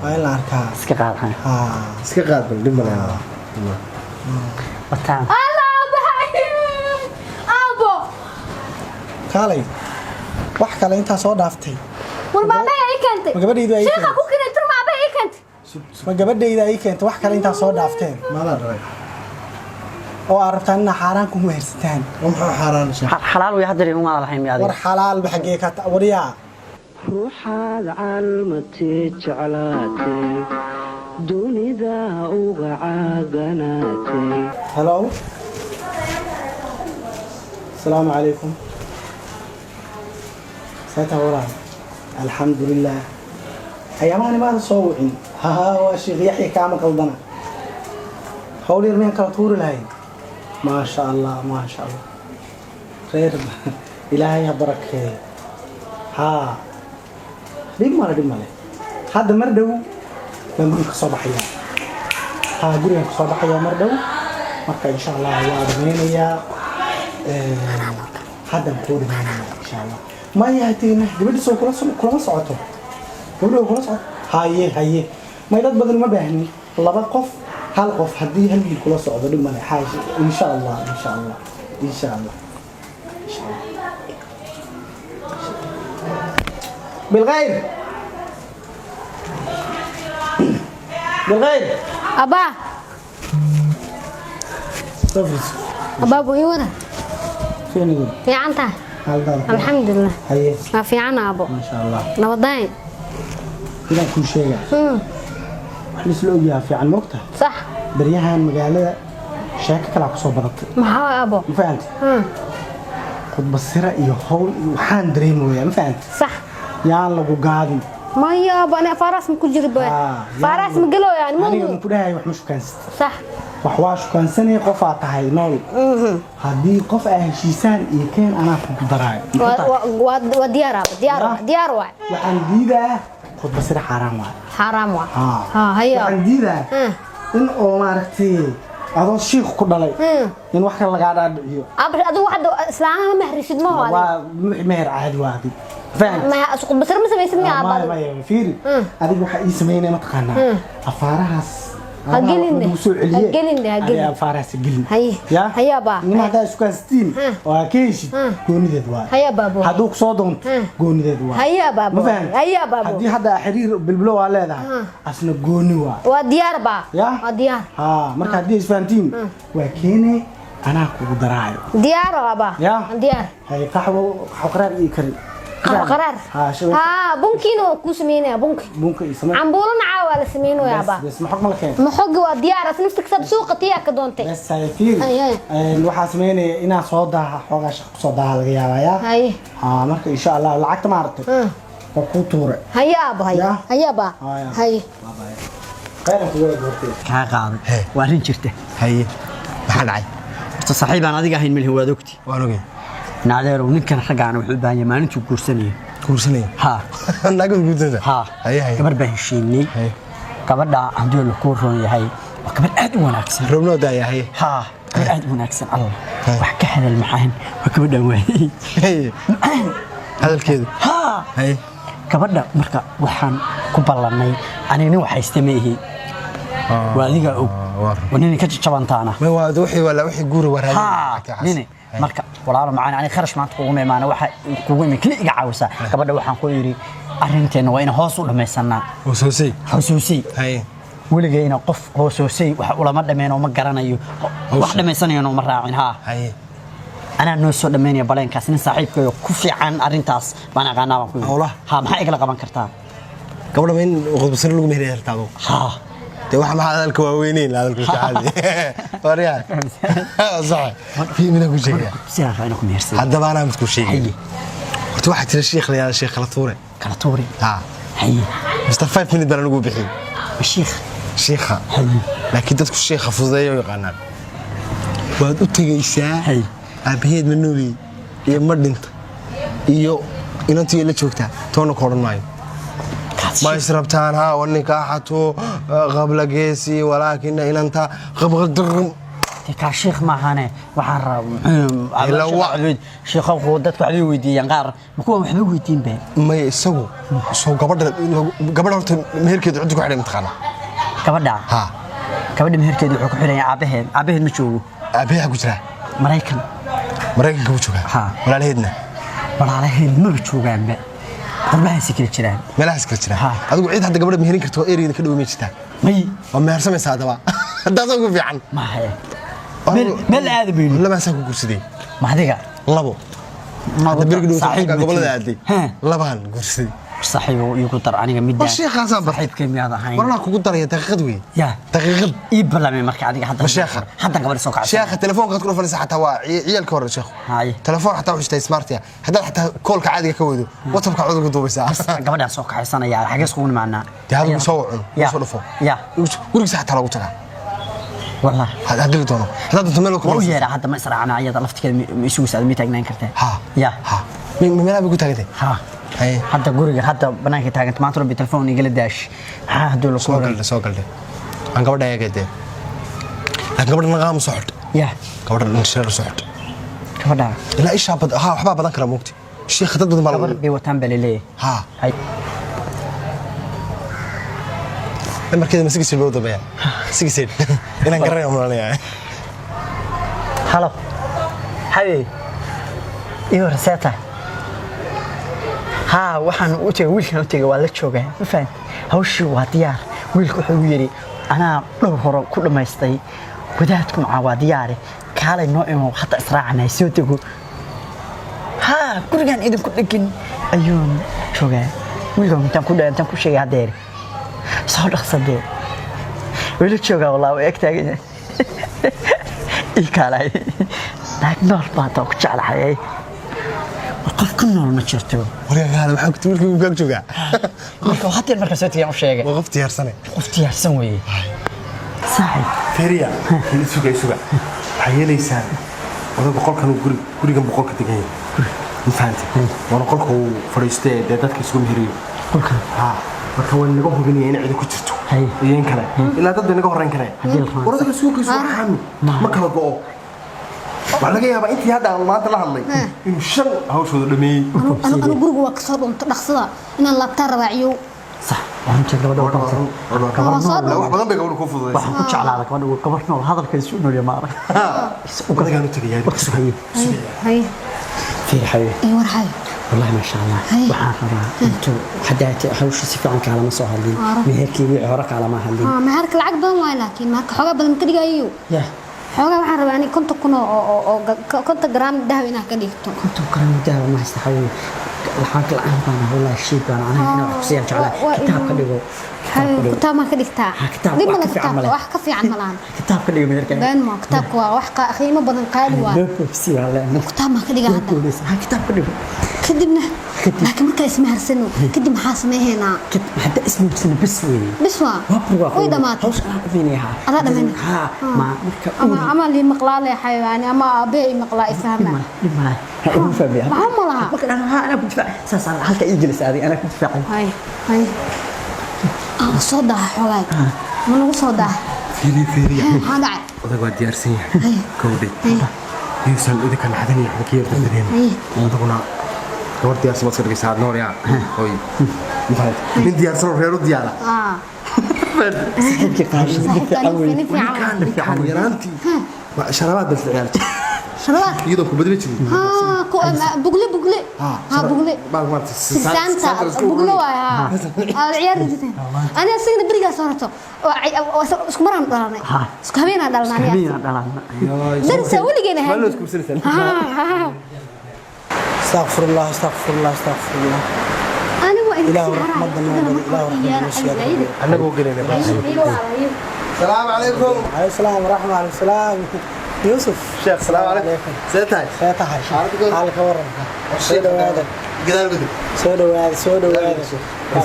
وإلا أركان iska qaad iska qaad bal dhib ma laha wataan أبو كالي wax kale inta soo dhaaftay والبابا أي كنت ma gabadhaydu ay شيخ أبوك إنت ما بقى أي كنت ma gabadhayda ay keento wax kale inta soo dhaafteen maala dharay oo aad rabtaan in xaraan ku mehersataan maxaa xaraan sheekh xalaal way hadda uma lahayn miyaad war xalaal ba xagee ka wariya ruuxaad calmatay jeclaatay dunida uga caaganaatay hello السلام عليكم ستورا الحمد لله أياماني ما تصوعين ها وشيخ يحيى كامل قلبنا حولي يرمين كالطور الهي ما شاء الله ما شاء الله خير إلهي يبارك ها دم هذا مردو من صباحيا ها قولي صباحيا مردو مركا إن شاء الله يا أدمين هذا مطور معنا إن شاء الله ما يهتينا جبت سو كل ما صعته قولوا كل صعت هاي ما يرد بدل ما بهني الله بقف هالقف هدي هني كل صعد بدل ما حاجة إن شاء الله إن شاء الله إن شاء الله إن شاء الله بالغير بالغير أبا تفرز أبا أبو يورا فين يقول في عنتها هذا الحمد لله هاي ما في عنا أبو ما شاء الله نوضين إذا كل شيء حلس له في عن وقته صح بريها المجال شاك كلا كسو بدت ما هو أبو ما فهمت خد بصيرة يهول وحان دريم ويا ما فهمت صح يا لو قاعد ما هي أبو أنا فارس مكل جرب فارس مقلو يعني أنا مو يوم كده هاي وحمش كان صح وحواش كان سنة قفا تهاي نول هذه قفا هشيسان يكين أنا في الدراي وديار واحد وعن ديدا خد بصيرة حرام واحد حرام واحد ها هيا وعن ديدا إن أمارتي هذا الشيخ كله إن واحد لقى راديو أبو واحد إسلام مهر يشد ما هو مهر عادي واحد فاهم ما أسقط بس رمز بيسمي ما يفيري هذه واحد يسمينه ما تقنا أفارس هجلين هجلين أفارس هجلين هيا با ما هذا سكان ستين وكيش قوني ذدوا هيا بابو هذوك صادون قوني ذدوا هيا بابو هيا بابو هذه هذا حرير بالبلو على هذا أصلا قوني وديار با وديار مركز هذه إسفانتين وكيني أنا كودراي ديار بابا ديار هاي قحوة قرار يكري قرار ها بونكينو كوسمينه بونك يسمع عمبولنا عاوله سمينو يا با بس محق ملكين محق وديار نفسك كسب سوق تيا كدونتي بس هاي فيري waxa sameeyay ina soo daa xogaa shaqo soo daa laga yaabaya hay marka insha Allah lacagta ma aragtay ku tuure haya ba haya ba hay qeyrku way goortay ka qaaday waa rin jirta hay maxaa dhacay saaxiibaan adiga ahayn milhi waad ogti waan ogay naadeero ninkan ragaana wuxuu u baahan yahay maalintuu guursanaya ha naga guursanaya ha hay gabar baa heshiinay gabadha haddii la ku roon yahay waa gabar aad u wanaagsan roobno daayahay ha gabar aad u wanaagsan Allah wax ka hadal maxaan waa gabadhan waayay hadalkeedu ha hay gabadha marka waxaan ku ballanay anina waxa istameeyay waa adiga og wanina ka jabantaana ma waa wixii guur waraadin marka walaalo macaan ani kharash maanta kugu meemaan waxa kugu imikli iga caawisa gabadha waxaan ku yiri arinteena waa in hoos u dhameysannaa hoosoosay hay weligeena qof hoosoosay waxa ulama dhameen oo ma garanayo wax dhameysanayo ma raacin ha hay ana noo soo dhameynaya baleenkaas nin saaxiibkay ku fiican arintaas baan aqaanaa waan ku yiri ha maxay igala qaban kartaa gabadha weyn qodbasar lagu meeray haltaado ha de waxa ma hadalka waa weyneen hadalka caadi wariya صح في من ku sheegay siyaa ina ku meersan hadaba ana mid ku sheegay horta waxa tira sheekh la sheekh kala tuure ha hay Mustafa 5 minutes baan ugu bixin sheekha laakiin dadku sheekha fududeeyo yaqaanaan waad u tagaysaa hay aabaheed ma nooli iyo ma dhinta iyo inantii la joogtaa toona kooran maayo ما يشربتان ها والنكاحة قبل جيسي ولكن إن أنت قبل درم ka sheekh ma ahane waxaan rabaa sheekh oo dadku waxay weydiiyaan qaar ma kuwa waxba weydiin baa ma isagu soo gabadha horta meherkeedu cid ku xidhay imtixaan gabadha ha gabadha meherkeedu wuxuu ku xidhay aabaheed ma joogo aabaha ku jira maraykanka ku jooga ha walaalaheed ma joogaanba darbaha si kala jiraan meelahaas kala jiraan adigu cid hadda gabadha meherin karto eeriyada ka dhaweey jirtaa may oo mehersamaysaa hadaba hadda ugu fiican ma haye meel aad bay laba san ku gursaday ma adiga labo hadda birgdu saaxiibka gobolada aaday labaan gursaday صاحبه يقول ترى أنا قميد الشيخ حسن صاحب كم هذا هاي والله كنت ترى دقيقة وين يا دقيقة يبلا من مركز عادي حتى قبل سوق شيخ التليفون قد تكون فلسة حتى عيال كور شيخ هاي تليفون حتى وش تي سمارت يا حتى كولك عادي كودو واتساب عودو كدو بس قبل سوق حسنا يا حاجة سكون معنا هذا مسوع مسولفه يا قولك ساعة ترى وترى والله هذا دل دونه هذا تملك هو يا حتى ما يسرع أنا عياد لفت كده يسوس على 200 جنيه كرته ها يا ها من أنا بقول تاجته ها حتى قرية حتى بناك تاجت ما تروح بتلفون يقول داش ها هدول سوكل ده أنا قبل ده كده لكن قبل نقام صحت يا قبل نشر صحت قبل لا إيش حبض حباب بدن كلام وقتي الشيخ خدت بدن قبل بيوتان بليلي ها هاي لما كده مسك السلوك ده بيا سيد أنا قرر يوم أنا هلا حبيبي إيوه رسالة ها waxaan u tagay wiilkan u tagay waa la joogaa ma fahant hawshii waa diyaar wiilku wuxuu yiri ana dhowr hore ku dhameystay wadaadku macaa waa diyaar kaalay noo imo hata israacnay soo tago ha gurigan idin ku dhigin ayuun joogaa wiilkan intaan ku sheegay hadeer soo dhaqsadee wiil joogaa walaa way egtaagan kaalay naag nool baa ku jeclahay qof ka nool ma jirto walaal waxa ku turkiga uga jooga marka hadda marka soo tiyan u sheegay qof tiyaarsan weeye saaxib feriya suga waxyeelaysan wada qolkan gurigan boqolka degan ma fahanti wana qolka uu fariistay dadka isku meheriyo qolka ha marka waan naga hubinayeen cid ku jirto iyeen kale ilaa dad naga horeyn kare warada suuqa soo xaami ma kala go'o waxaa laga yaabaa intii hadda aan maanta la hadlay inuu shan hawshooda dhameeyey anu guriga waa kasoo dhunto dhaqsada inaan laabtaa rabaaciyo صح waxaan jeedaa gabadha wax badan bay gabadhu ku fududeysay waxaan ku jeclaaday gabadha nool hadalkeedu u noolya maarag ugagaan u tagay hay في حي ورحي والله ما شاء الله waxaan rabaa intu hadaati hawsha si fiican kala ma soo hadlin meherkii wixii hore kala ma hadlin meherka lacag badan waa laakiin marka xogaa badan ka dhigayo xogaa waxaan rabaa in konta gram dahab inaa ka dhigto konta gram dahab ma istaxawi lacag la'aan baan والله شيء baan anaga inaan wax sii jeclaa kitaab ka dhigo كتاب ما كديكتا دي ما كتاب واخ كفي عن ملان كتاب كديغ ميركا بان ما كتابك واخ قيمه بدن قالي وا بسي والله كتاب ما كديغ هذا كتاب كديغ كدبنا لكن مركا اسمها رسنو كدب maxaa sameeyna hadda ismiisna bas waa way dhamaatay hawsha fiiniha ala dhamaan ha ma marka ama li maqlaale xayawaan ama abay maqlaa ifahma ma ha fahmi ma malaha marka ana ku difaac saasa halka ii jilis ana ku difaac hay صدى حواي من وصدى فيري هذا odag waa diyaarsan yahay kowdhay yuusan idinka naxdin iyo xakiir dadeen odaguna gabar diyaarsan ma sirgay saad noor yaa hoy min diyaarsan reero diyaara saxibki qaashin kan yaraanti sharabaad bas ciyaarta شربات يدو كبدل جيري بقلي ها بقلي سانتا بقلي ها العيار جدا انا سيغنا بريغا صورته اسكو مرام دلانay اسكو habeen dhalanay درس وليgeena ما لو كبسلسن استغفر الله انا وين إله رحمة انا وقلنا السلام عليكم عليه السلام ورحمه الله السلام يوسف شيخ السلام عليكم سيتاي حالك ورم سودواada gadaal soo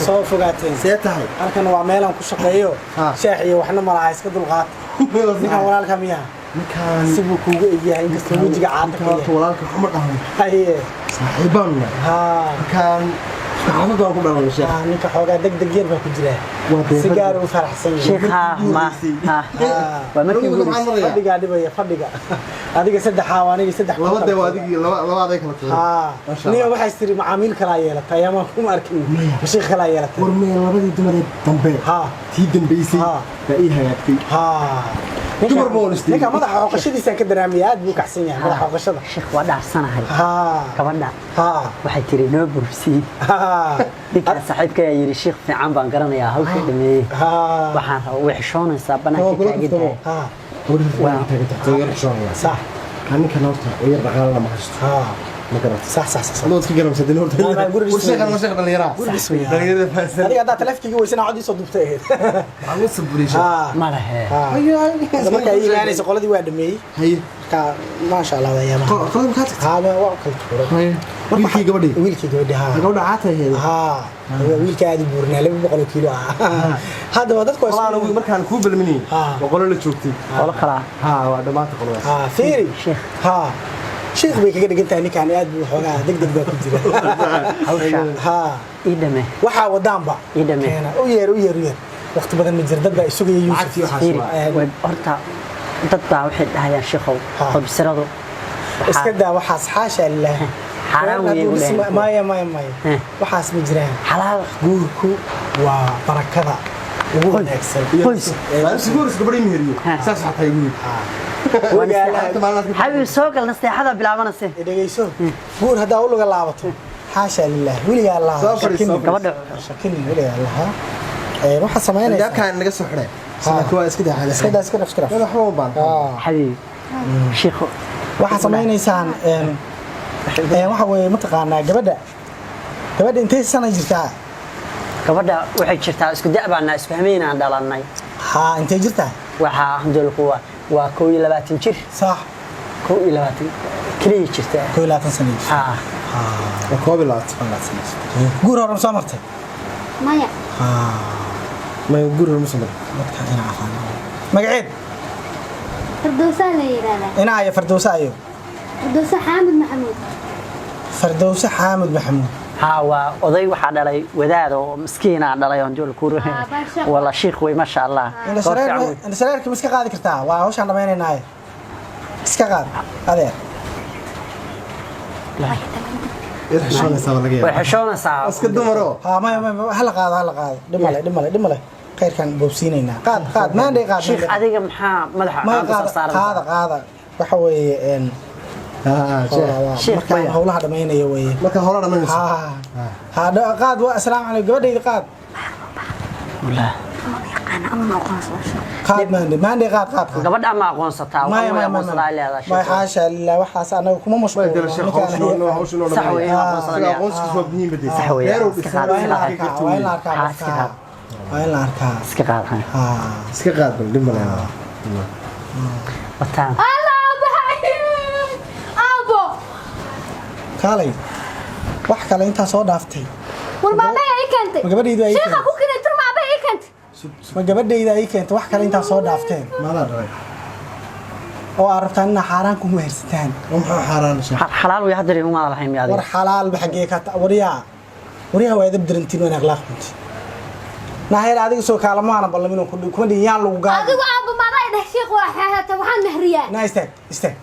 soo fogaateen seetahay halkan waa meel aan ku shaqeeyo sheekh iyo waxna malaha iska dulqaad ninkan walaalka miyaa ninkan sibu kuugu egyahay inkastoo wajiga caanta walaalka xuma dhahay haye saaxiibaan ha kan xaafad baan ku dhalan sheekh ninka xoogaa degdeg yar baa ku jira si gaar u faraxsan yahay sheekha ma waa markii fadhiga dhibaya fadhiga adiga saddex aniga saddex labada waa adigi labada kala tahay niyo waxay istiri macaamiil kala yeelatay ama kuma arkin sheekh kala yeelatay warmeen labadii dumar dambe tii dambeysay baa ii hagaagtay dumar boolisti ninka madaxa xoqashadiisa ka daraamay aad buu kacsan yahay madaxa xoqashada sheekh waa dhaarsanahay gabadha waxay tiri noo bursi ninka saaxiibka ayaa yiri sheekh fiican baan garanayaa hawsha dhameeyay waxaan rabaa way xishoonaysaa banaanka taagida waa taageer xishoonaya sax kan ninka noorta oo yar dhaqaale ma haysto صح صح صح لو تفكر مسدين هو وشيخ دليرة دليرة هذه قاعدة تلفكي ويسنا عادي صدبته عم يصبريش ما له أيوة زمان كأي يعني سقولة دي واحد مي هي ما شاء الله يا ما قلم كاتك هذا وقت ويلكي قبدي ها قبل عاته هي ويلكي هذه بورنا لو بقولوا كيلو هذا ما تذكر والله أنا مركان كوب المني وقولوا لي شوفتي والله خلاص وهذا ما تقولوا فيري شيخ شيخ بيك قد قلت أنا كان أدب وحنا دق بكتير إدمه وحى ودامبا إدمه وير وقت بدل من جردد بقى يسوق يوسف وأرتا تطلع واحد هيا شيخو وبسرده اسكدا وحاس حاشا الله حرام يقول ما وحاس مجران حلال قولكو وبركة وقول بس سيقول سكبري مهريو ساس حتى يقول حبيبي سوق النصيحة بلا ما نسي دقيسو قول هذا أقول له لعبته حاشا لله ولي الله شكلني ولي الله روح سمعنا ده كان نقص حرة سمع كويس كده على اسكده لا حمو بان حبيبي شيخ waxa sameeynaysan waxa way mataqaanaa gabadha intee sana jirtaa gabadha waxay jirtaa isku da'baana isku hameynaan dhalanay intee jirtaa waxa alxamdulillah waa 22 jir صح 22 kaliya jirtaa 22 sano وكوبلات guur hore soo martay maya ما يقول المسلم dadka ina afaan magaceed فردوسة لا يرادا ina ay fardoosayo فردوسة حامد محمود fardoosa xaamud maxamuud waa oday waxa dhalay wadaad oo miskiin ah dhalay oo jool ku ruuxay wala sheekh way ma sha Allah ina sareerka iska qaadi kartaa waa hawshan dhameynaynaay iska qaad adeer يحشون يسوي لقيه way xishoonaysaa اسك دمرو ما هلا qaado dhimale khayrkan boobsiinayna qaad maandhay qaad sheekh adiga maxaa madaxa saaran qaada waxa weeye sheekh marka hawlaha dhameynaya weeye marka hore dhameynaysa qaad waa assalaamu calaykum gabadhayda qaad wallah qaad maandhay qaad gabadha ma aqoonsataa ma xaasha lillah waxaas anaga kuma mashquul صح وين aqoonsanaya صح وين وين arkaa iska qaad iska qaad bal dhib malaha wataan abo kaalay wax kale inta soo dhaaftay والبابا اي كانت gabadhaydu ay شيخ ابو كده ترى بابا اي كانت ma gabadhayda ay keentay wax kale inta soo dhaafteen ma la dharay oo arabtaan in xaraan ku mehersataan waxa xaraan xalaal way hadari uma lahayn yaadi war xalaal baxagee ka wariyaa waa idab dirintiin wana akhlaaq kunti nahayr adiga soo kaalmaana ballamino kuma dhiyaan lagu gaado adigu abo ma ray dhax sheekh waa xaata waxaan mehriyaa na istaag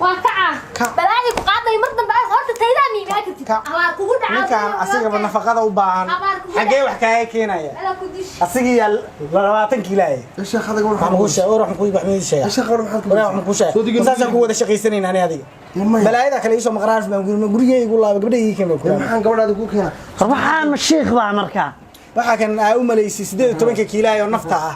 waa kaca balaahi ku qaaday mar dambe ay horta taydaa miimaakati abaar kugu dhacay ninkan asiga nafaqada u baahan xagee wax kaaga keenaya ala ku dish asiga 20 kiilay sheekh hadaga waxaan ku sheegay wax ku baxmid sheegay sheekh hore maxaad ku sheegay saasa ku wada shaqaysanayna ani adiga balaayada kale isoo maqraar baan gurigeygu laaba gabadhayga keenay maxaan gabadhaada ku keenay waxaan sheekh baa marka waxa kan ay u maleysay 18 kiilay oo nafta ah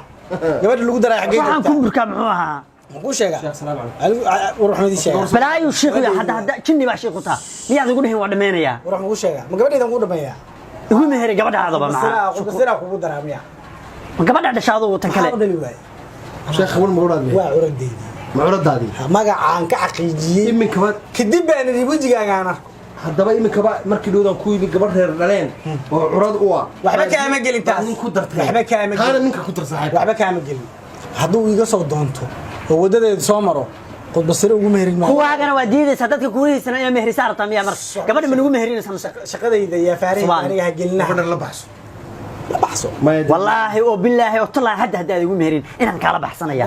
gabadha lagu daray xagee waxaan ku burka muxuu ahaa ku sheega salaam alaykum warahmadi sheega balaayo sheekh hada jinni baa sheekh ta miyaad ugu dhahin waa dhameynaya warahmadi ku sheega ma gabadhaydan ku dhameeyaa ugu meheray gabadhaada ba ma kugu daraamiya gabadha dhashaado tan kale sheekh wal mawraad waa uradaydi mawradaadi magacaan ka xaqiijiyay iminka kadib baan wajigaagaan arko haddaba iminka markii dhowdan ku yimi gabadh reer dhaleen oo curad u ah waxba kaama gelin taas ku dartay waxba kaama gelin qaar ninka ku dar saaxiib waxba kaama gelin hadduu iga soo doonto oo wadadeedu soo maro qod basiro ugu meherin ma kuwaagana waa diidaysa dadka kuurihiisana inay mehri saarta miya mar gabadha ma nagu mehrinaysa shaqadayda ya faariin aniga gelina gabadha la baxso la baxso wallaahi oo billaahi oo talaa hadda hadda igu mehrin inaan kala baxsanaya